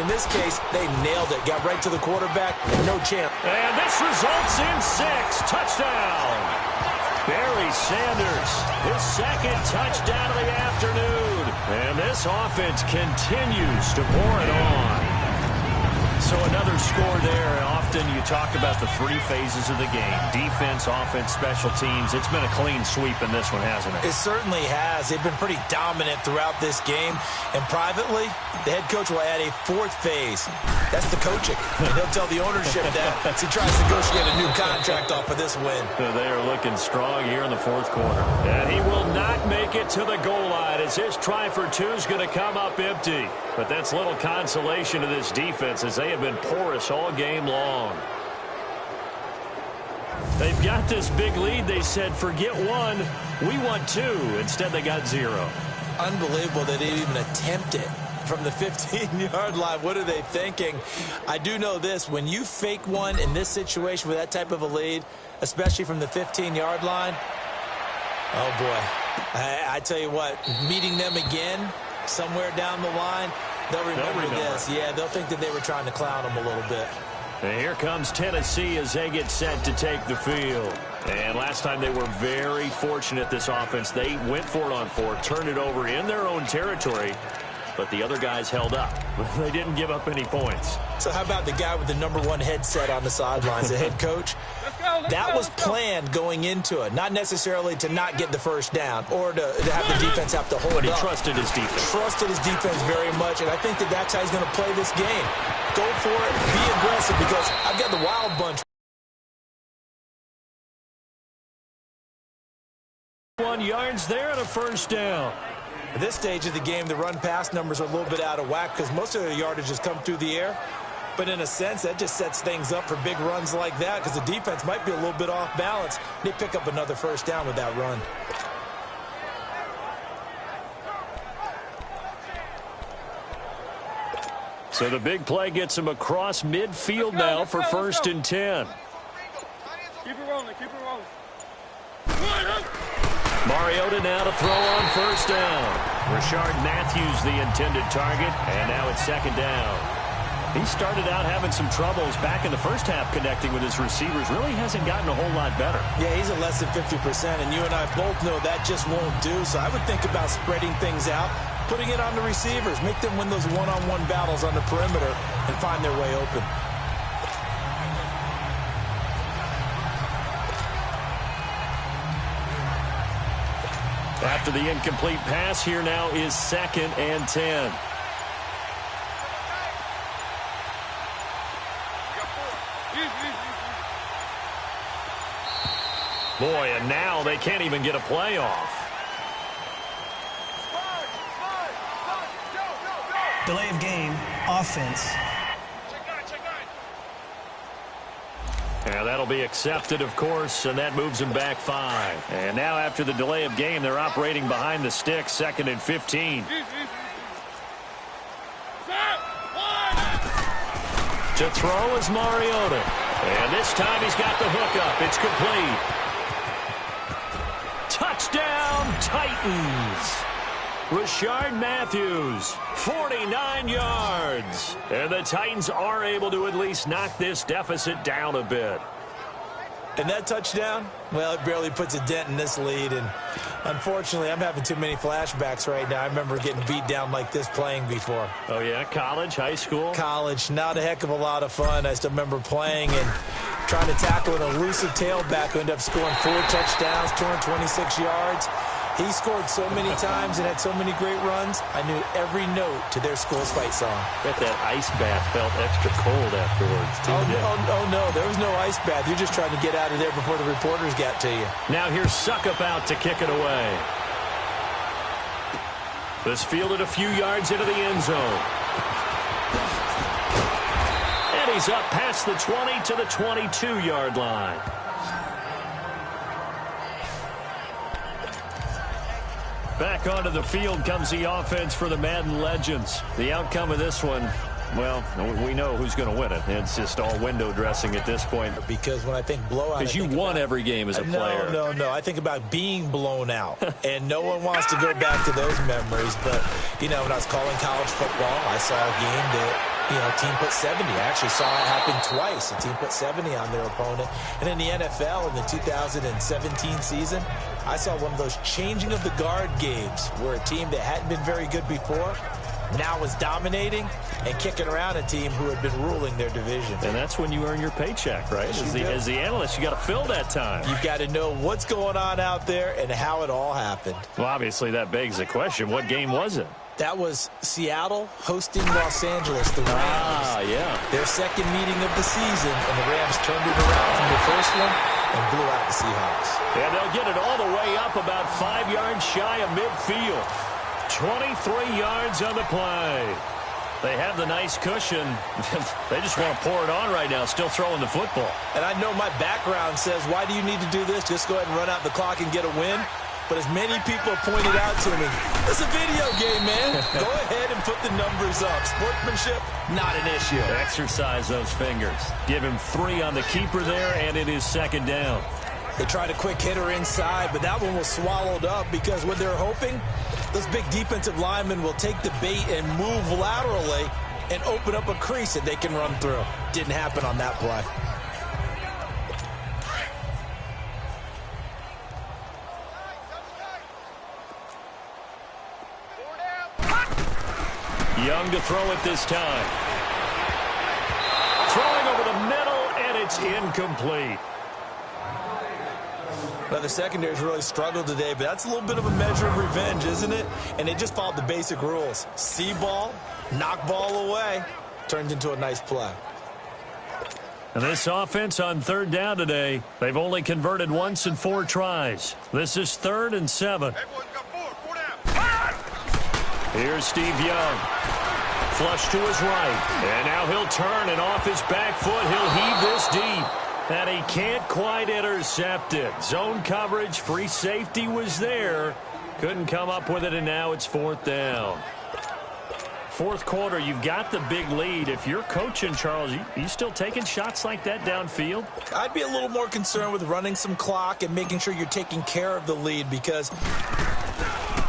this case, they nailed it. Got right to the quarterback. No chance. And this results in 6. Touchdown. Barry Sanders, his second touchdown of the afternoon. And this offense continues to pour it on. So another score there. Often you talk about the 3 phases of the game. Defense, offense, special teams. It's been a clean sweep in this one, hasn't it? It certainly has. They've been pretty dominant throughout this game. And privately, the head coach will add a 4th phase. That's the coaching. And he'll tell the ownership that as he tries to negotiate a new contract off of this win. They are looking strong here in the 4th quarter. And he will not make it to the goal line as his try for 2 is going to come up empty. But that's little consolation to this defense as they have been porous all game long. They've got this big lead. They said, forget 1, we want 2. Instead, they got 0. Unbelievable that they even attempt it from the 15-yard line. What are they thinking? I do know this. When you fake one in this situation with that type of a lead, especially from the 15-yard line, oh, boy. I tell you what, meeting them again somewhere down the line, they'll remember this. Yeah, they'll think that they were trying to clown them a little bit. And here comes Tennessee as they get set to take the field. And last time they were very fortunate, this offense. They went for it on 4, turned it over in their own territory, but the other guys held up. They didn't give up any points. So how about the guy with the #1 headset on the sidelines, the head coach? That was planned going into it, not necessarily to not get the first down or to have the defense have to hold up. But he trusted his defense. Trusted his defense very much, and I think that that's how he's going to play this game. Go for it, be aggressive, because I've got the wild bunch. 1 yards there and a first down. At this stage of the game, the run-pass numbers are a little bit out of whack because most of their yardage has come through the air. But in a sense, that just sets things up for big runs like that because the defense might be a little bit off balance. They pick up another first down with that run. So the big play gets him across midfield now for 1st and 10. Keep it rolling, keep it rolling. Mariota now to throw on 1st down. Rashard Matthews the intended target, and now it's 2nd down. He started out having some troubles back in the first half connecting with his receivers. Really hasn't gotten a whole lot better. Yeah, he's at less than 50%, and you and I both know that just won't do. So I would think about spreading things out, putting it on the receivers, make them win those one-on-one battles on the perimeter and find their way open. After the incomplete pass, here now is 2nd and 10. Boy, and now they can't even get a play off. Delay of game, offense. Yeah, that'll be accepted, of course, and that moves them back 5. And now after the delay of game, they're operating behind the sticks, 2nd and 15. To throw is Mariota. And this time he's got the hook up. It's complete. Touchdown, Titans. Rashard Matthews, 49 yards. And the Titans are able to at least knock this deficit down a bit. And that touchdown, well, it barely puts a dent in this lead. And unfortunately, I'm having too many flashbacks right now. I remember getting beat down like this playing before. Oh, yeah? College, high school? College, not a heck of a lot of fun. I still remember playing and trying to tackle an elusive tailback who ended up scoring 4 touchdowns, 226 yards. He scored so many times and had so many great runs, I knew every note to their school's fight song. Bet that ice bath felt extra cold afterwards, too. Oh, no, there was no ice bath. You're just trying to get out of there before the reporters got to you. Now here's Suckup out to kick it away. This fielded a few yards into the end zone. And he's up past the 20 to the 22-yard line. Back onto the field comes the offense for the Madden Legends. The outcome of this one, well, we know who's going to win it. It's just all window dressing at this point. Because when I think blowout, because you won every game as a player. No. I think about being blown out. And no one wants to go back to those memories. But, you know, when I was calling college football, I saw a game that team put 70. I actually saw it happen twice. A team put 70 on their opponent. And in the NFL in the 2017 season, I saw one of those changing of the guard games where a team that hadn't been very good before now was dominating and kicking around a team who had been ruling their division. And that's when you earn your paycheck, right? As the analyst, you got to fill that time. You've got to know what's going on out there and how it all happened. Well, obviously, that begs the question, what game was it? That was Seattle hosting Los Angeles, the Rams. Yeah. Their second meeting of the season, and the Rams turned it around from the first one and blew out the Seahawks. And they'll get it all the way up about 5 yards shy of midfield. 23 yards on the play. They have the nice cushion. They just want to pour it on right now, still throwing the football. And I know my background says, why do you need to do this? Just go ahead and run out the clock and get a win. But as many people pointed out to me, it's a video game, man. Go ahead and put the numbers up. Sportsmanship, not an issue. Exercise those fingers. Give him 3 on the keeper there, and it is second down. They tried a quick hitter inside, but that one was swallowed up because what they're hoping, those big defensive linemen will take the bait and move laterally and open up a crease that they can run through. Didn't happen on that play. Young to throw it this time. Throwing over the middle, and it's incomplete. Now, the secondary's really struggled today, but that's a little bit of a measure of revenge, isn't it? And they just followed the basic rules. See ball, knock ball away, turned into a nice play. And this offense on third down today, they've only converted once in 4 tries. This is 3rd and 7. Here's Steve Young. Flush to his right. And now he'll turn, and off his back foot, he'll heave this deep. And he can't quite intercept it. Zone coverage, free safety was there. Couldn't come up with it, and now it's 4th down. Fourth quarter, you've got the big lead. If you're coaching, Charles, you still taking shots like that downfield? I'd be a little more concerned with running some clock and making sure you're taking care of the lead because...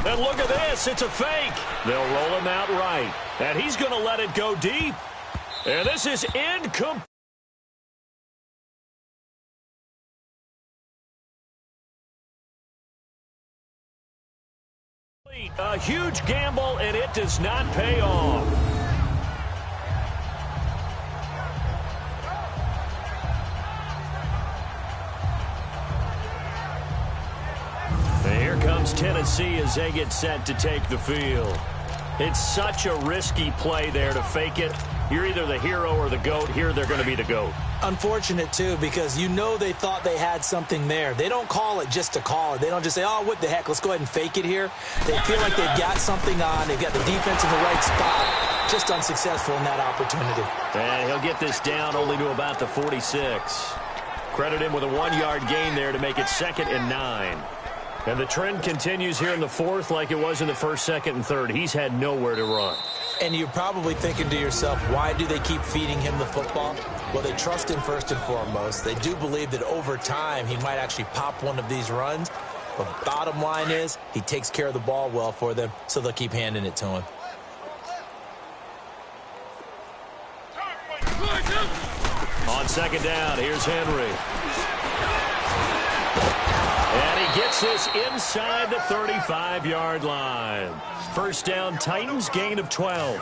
And look at this. It's a fake. They'll roll him out right. And he's going to let it go deep. And this is incomplete. A huge gamble, and it does not pay off. And here comes Tennessee as they get set to take the field. It's such a risky play there to fake it. You're either the hero or the GOAT. Here they're going to be the GOAT. Unfortunate, too, because you know they thought they had something there. They don't call it just to call it. They don't just say, oh, what the heck, let's go ahead and fake it here. They feel like they've got something on. They've got the defense in the right spot. Just unsuccessful in that opportunity. And he'll get this down only to about the 46. Credit him with a 1-yard gain there to make it 2nd and 9. And the trend continues here in the 4th like it was in the 1st, 2nd, and 3rd. He's had nowhere to run. And you're probably thinking to yourself, why do they keep feeding him the football? Well, they trust him first and foremost. They do believe that over time he might actually pop one of these runs. But bottom line is he takes care of the ball well for them, so they'll keep handing it to him. On 2nd down, here's Henry. And he gets this inside the 35-yard line. First down, Titans, gain of 12.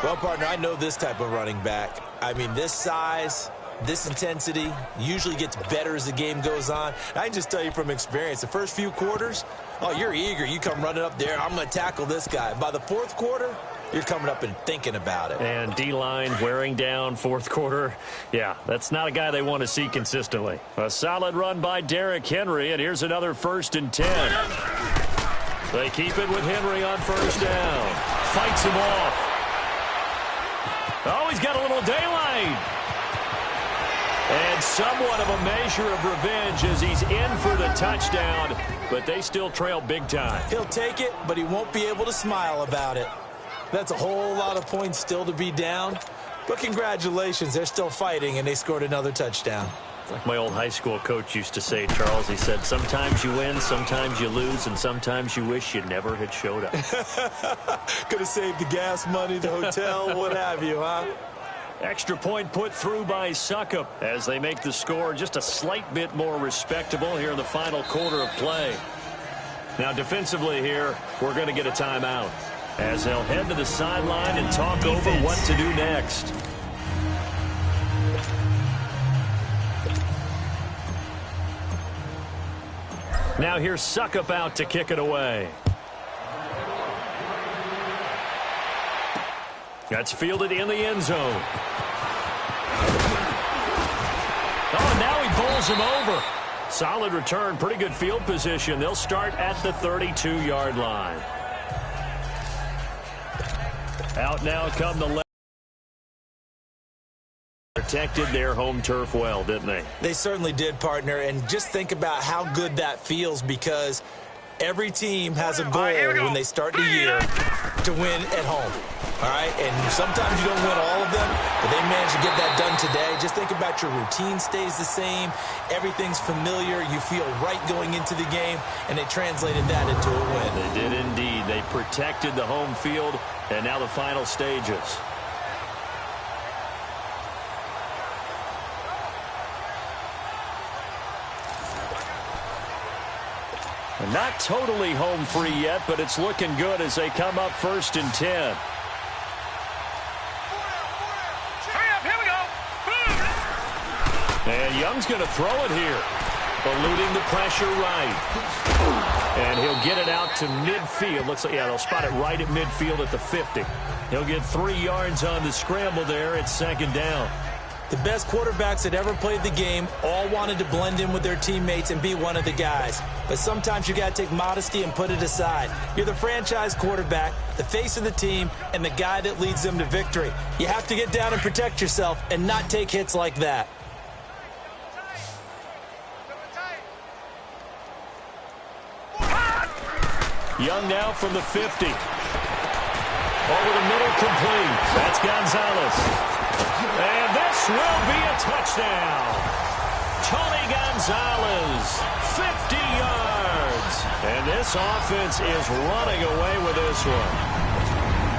Well, partner, I know this type of running back. I mean, this size, this intensity usually gets better as the game goes on. I can just tell you from experience, the first few quarters, oh, you're eager. You come running up there, I'm going to tackle this guy. By the 4th quarter, you're coming up and thinking about it. And D-line wearing down 4th quarter. Yeah, that's not a guy they want to see consistently. A solid run by Derrick Henry, and here's another 1st and 10. They keep it with Henry on 1st down. Fights him off. Oh, he's got a little daylight. And somewhat of a measure of revenge as he's in for the touchdown, but they still trail big time. He'll take it, but he won't be able to smile about it. That's a whole lot of points still to be down. But congratulations, they're still fighting, and they scored another touchdown. Like my old high school coach used to say, Charles, he said, sometimes you win, sometimes you lose, and sometimes you wish you never had showed up. Could have saved the gas money, the hotel, what have you, huh? Extra point put through by Succop as they make the score just a slight bit more respectable here in the final quarter of play. Now defensively here, we're going to get a timeout as they'll head to the sideline and talk over what to do next. Now here's Succop out to kick it away. That's fielded in the end zone. Oh, now he bowls him over. Solid return, pretty good field position. They'll start at the 32-yard line. Out now come the left. Protected their home turf well, didn't they? They certainly did, partner. And just think about how good that feels, because every team has a goal when they start the year to win at home. All right? And sometimes you don't win all of them, but they managed to get that done today. Just think about your routine stays the same. Everything's familiar. You feel right going into the game, and they translated that into a win. They did indeed. They protected the home field, and now the final stages. Not totally home free yet, but it's looking good as they come up 1st and 10. And Young's going to throw it here. Eluding the pressure right. And he'll get it out to midfield. Looks like, yeah, they'll spot it right at midfield at the 50. He'll get 3 yards on the scramble there. It's 2nd down. The best quarterbacks that ever played the game all wanted to blend in with their teammates and be one of the guys. But sometimes you got to take modesty and put it aside. You're the franchise quarterback, the face of the team, and the guy that leads them to victory. You have to get down and protect yourself and not take hits like that. Young now from the 50. Over the middle, complete. That's Gonzalez. And this will be a touchdown. Tony Gonzalez, 50 yards. And this offense is running away with this one.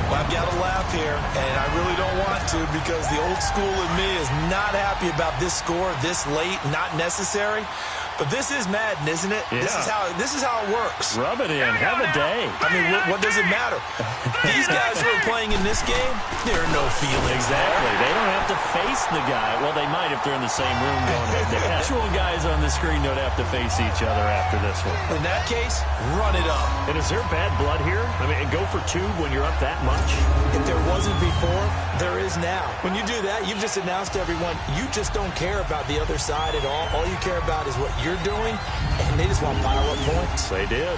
Well, I've got to laugh here, and I really don't want to, because the old school in me is not happy about this score this late, not necessary. But this is Madden, isn't it? Yeah. This is how it works. Rub it in. Have a day. I mean, what does it matter? These guys who are playing in this game, there are no feelings Exactly. there. They don't have to face the guy. Well, they might if they're in the same room going head to head. Actual guys on the screen don't have to face each other after this one. In that case, run it up. And is there bad blood here? I mean, go for 2 when you're up that much? If there wasn't before, there is now. When you do that, you've just announced to everyone, you just don't care about the other side at all. All you care about is what you're doing, and they just want to pile up points. They did.